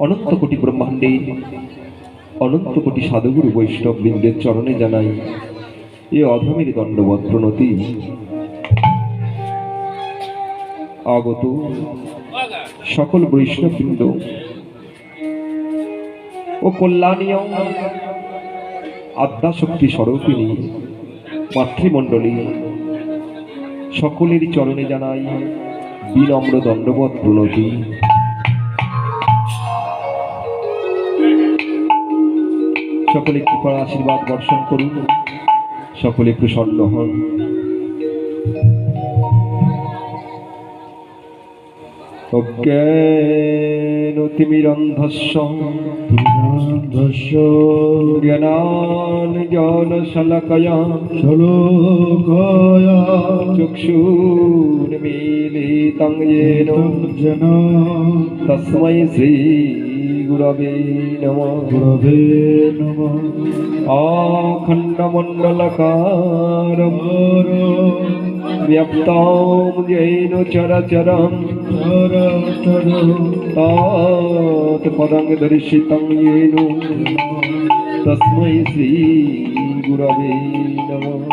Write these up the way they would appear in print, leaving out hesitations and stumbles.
অনন্ত কোটি ব্রহ্মাণ্ডে অনন্ত কোটি সাধুগুরু বৈষ্ণব বৃন্দের চরণে জানাই এ অধমের দণ্ডবৎ প্রণতি। আগত সকল বৈষ্ণববৃন্দ ও কল্যাণীয় আদ্যাশক্তি স্বরূপিণী মাতৃমণ্ডলী সকলের চরণে জানাই বিনম্র দণ্ডবৎ প্রণতি। সকলে কৃপার আশীর্বাদ বর্ষণ করুন, সকলে প্রসন্ন হন। অজ্ঞানতিমিরন্ধস্য জ্ঞানাঞ্জনশলাকয়া চক্ষুর্মিলিतं येन তস্मै শ্রী গুরবে নমঃ। অখণ্ডমণ্ডলকারं ব্যপ্तं येन চরাচরं তৎপদং দর্শিतं येन তস্मै শ্রী গুরবে নমঃ।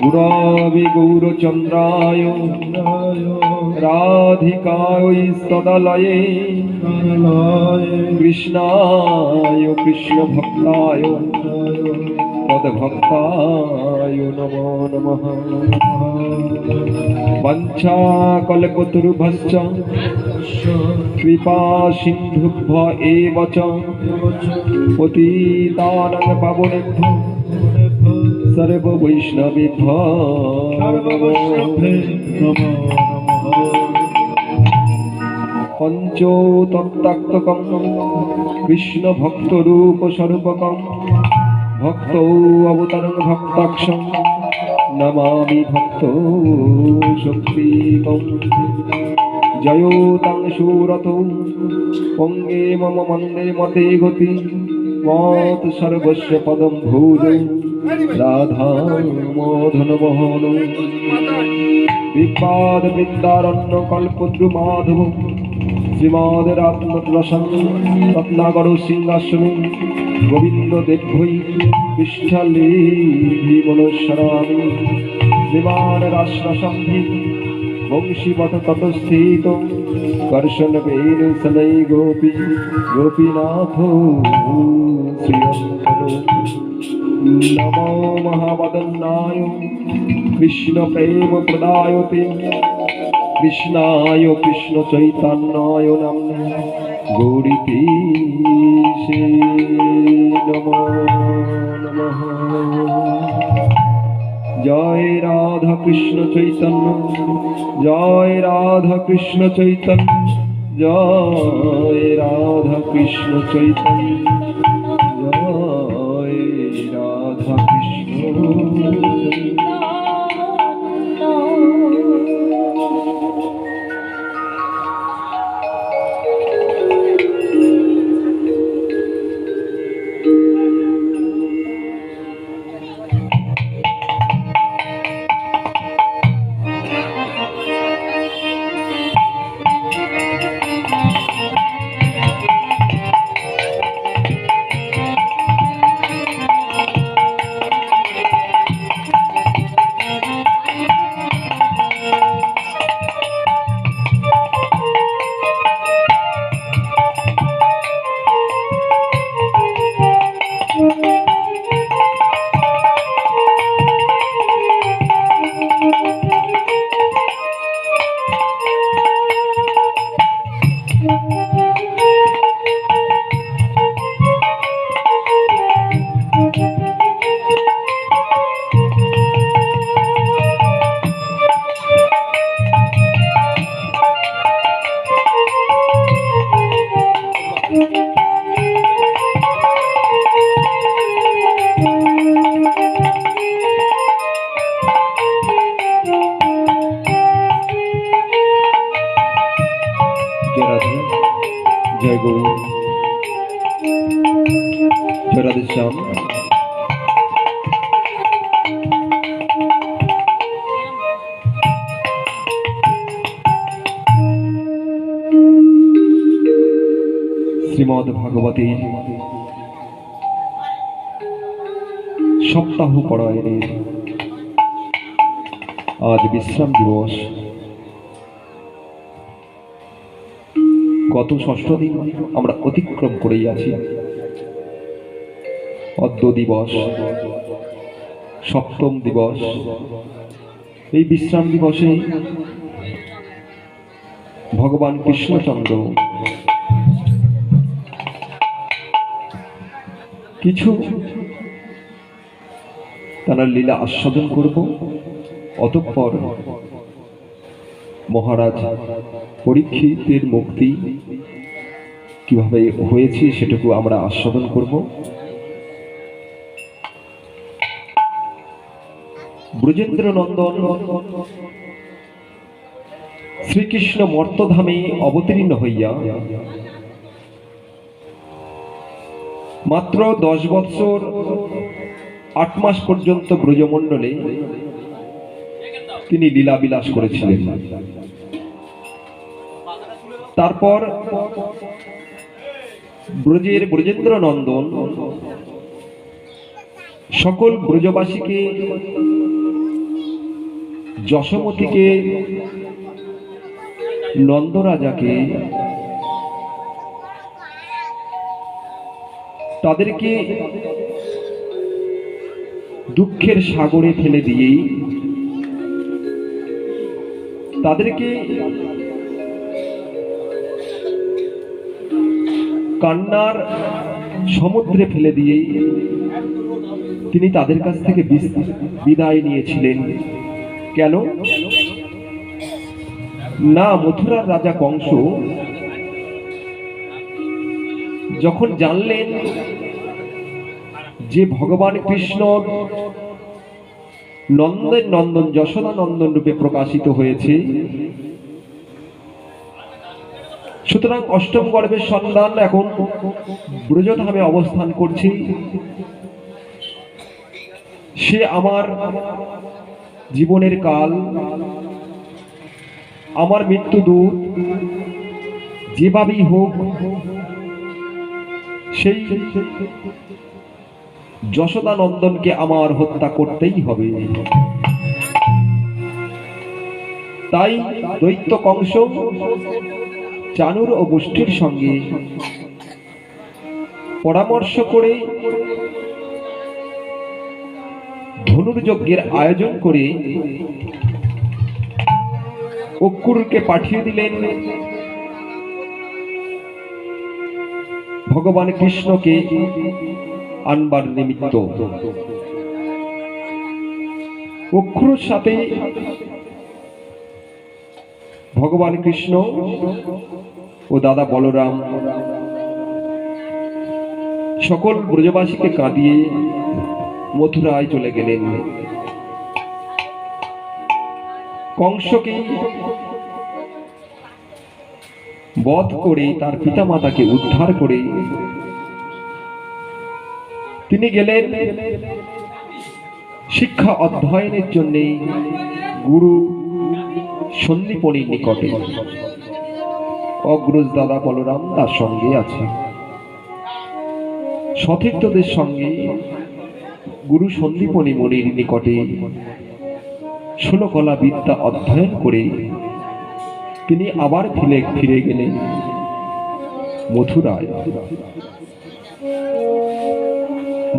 গুরবে গৌরচন্দ্রায় রাধিকায় তদালয়ে কৃষ্ণায় কৃষ্ণভক্তায় তদ্ভক্তায় নমো নমঃ। বাঞ্ছাকল্পতরুভ্যশ্চ কৃপা সিন্ধুভ্য এব চ পতিতানাং পাবনেভ্যো সর্ব বৈষ্ণবেভ্যো নমো নমঃ। পঞ্চতত্ত্বাত্মকং কৃষ্ণ ভক্ত রূপ স্বরূপকং ভক্ত অবতারং ভক্তাক্ষং নমামি ভক্ত শক্তিকং। জয়োতাং সুরত পঙ্গে মম মন্দে মতে গতি মত সর্বস্ব পদম ভূজ রাধা মধন বহন। বিপাদ বৃন্দারণ্য কল্পদ্রু মাধব শ্রীমদ রত্নরসং রত্নাকর সিংহাসনে গোবিন্দ দেবৈ পৃষ্ঠলে মনস্মরামি। শ্রীমান রাসরসম্ভি বংশীবট ততস্থিত কর্ষণ বেণ সনৈ গোপী গোপীনাথ শ্রীয়ন্তন। নমো মহাবদন্নায় কৃষ্ণ প্রেম প্রদায়তে কৃষ্ণায় কৃষ্ণ চৈতন্যায় নাম্নে গৌরীতে নমো নমঃ। জয় রাধা কৃষ্ণ চৈতন্য জয় রাধা কৃষ্ণ চৈতন্য জয় রাধা কৃষ্ণ চৈতন্য জয় রাধা কৃষ্ণ চৈতন্য। জয় গৌর জয় রাধেশ্যাম। শ্রীমদ্ ভাগবতের সপ্তাহ পরায়ণের আজ বিশ্রাম দিবস। গত ষষ্ঠ দিন আমরা অতিক্রম করেই আছি। অদ্য দিবস সপ্তম দিবস। এই বিশ্রাম দিবসে ভগবান কৃষ্ণচন্দ্র কিছু তার লীলা আস্বাদন করব, অতঃপর মহারাজ পরীক্ষিতের মুক্তি কিভাবে হয়েছে সেটুকু আমরা আস্বাদন করব। ব্রজেন্দ্র নন্দন শ্রীকৃষ্ণ মর্তধামে অবতীর্ণ হইয়া মাত্র 10 বৎসর 8 মাস পর্যন্ত ব্রজমণ্ডলে তিনি লীলা বিলাস করেছিলেন। তারপর ব্রজেন্দ্র নন্দন সকল ব্রজবাসীকে, যশোমতীকে, নন্দরাজাকে তাদেরকে দুঃখের সাগরে ফেলে দিয়ে তাদেরকে কান্নার সমুদ্রে ফেলে দিয়ে তিনি তাদের কাছ থেকে বিদায় নিয়েছিলেন। কেন না, মথুরার রাজা কংস যখন জানলেন যে ভগবান কৃষ্ণ নন্দের নন্দন যশোদা নন্দন রূপে প্রকাশিত হয়েছে, সুতরাং অষ্টম গর্ভের সন্তান এখন ব্রজধামে অবস্থান করছে, সে আমার জীবনের কাল, আমার মৃত্যু দূর, যেভাবেই হোক সেই যশোদা নন্দনকে আমার হত্যা করতেই হবে। তাই দৈত্য কংস চানুর ও গোষ্ঠীর সঙ্গে পরামর্শ করে ধনুর্যজ্ঞের আয়োজন করে অক্রুরকে পাঠিয়ে দিলেন ভগবান কৃষ্ণকে আনবার নিমিত্ত। অক্রুর সাথে ভগবান কৃষ্ণ ও দাদা বলরাম সকল ব্রজবাসীকে কাঁদিয়ে মথুরায় চলে গেলেন। কংসকে বধ করে তার পিতামাতাকে উদ্ধার করে তিনি গেলেন শিক্ষা অধ্যয়নের জন্য গুরু সন্দীপনীর নিকটে। অগ্রজ দাদা বলরাম তার সঙ্গে আছে। সতীর্থদের সঙ্গে গুরু সন্দীপনী মুনির নিকটে 16 কলা বিদ্যা অধ্যয়ন করে তিনি আবার ফিরে গেলেন মথুরায়।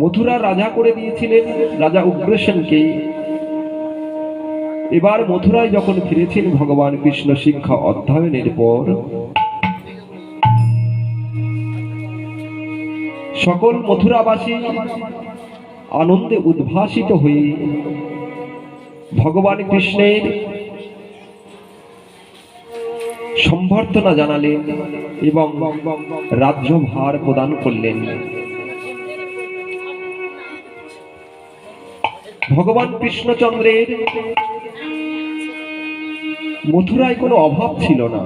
মথুরা রাজা করে দিয়েছিলেন রাজা উগ্রসেনকে। এবার মথুরায় যখন ফিরেছেন ভগবান কৃষ্ণ শিক্ষা অধ্যয়নের পর, সকল মথুরাবাসী আনন্দে উদ্ভাসিত হয়ে ভগবান কৃষ্ণের সম্বর্ধনা জানালেন এবং রাজ্যভার প্রদান করলেন। ভগবান কৃষ্ণচন্দ্রের মথুরায় কোনো অভাব ছিল না।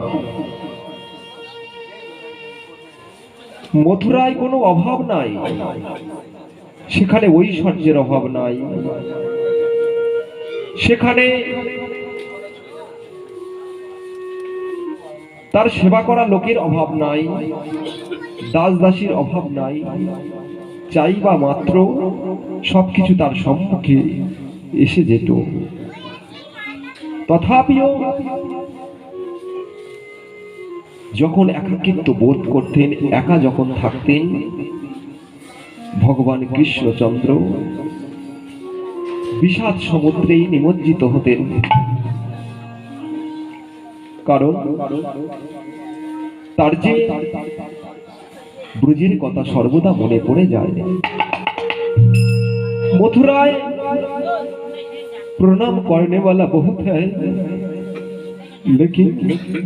মথুরায় কোনো অভাব নাই, সেখানে ঐশ্বর্যের অভাব নাই, সেখানে তার সেবা করা লোকের অভাব নাই, দাস দাসীর অভাব নাই, চাইবা মাত্র সবকিছু তার সম্মুখে এসে যেত। তথাপিও যখন একাকিত্ব বোধ করতেন, একা যখন থাকতেন, ভগবান কৃষ্ণচন্দ্র বিষাদ সমুদ্রেই নিমজ্জিত হতেন। কারণ তার যে ব্রজের কথা সর্বদা মনে পড়ে যায়। मथुराए प्रणाम करने वाला बहुत है, लेकिन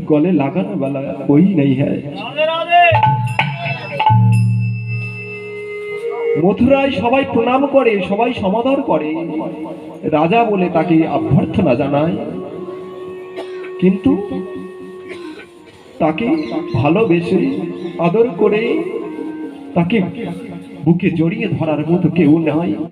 गले लगाने वाला कोई नहीं है। मथुराय सबाई प्रणाम करे, सबाई समादर करे, राजा बोले ताके अभ्यर्थना जानाय, किन्तु ताके भालोबेसे आदर करे ताके बुके जड़िए धरार मतो केउ नाई।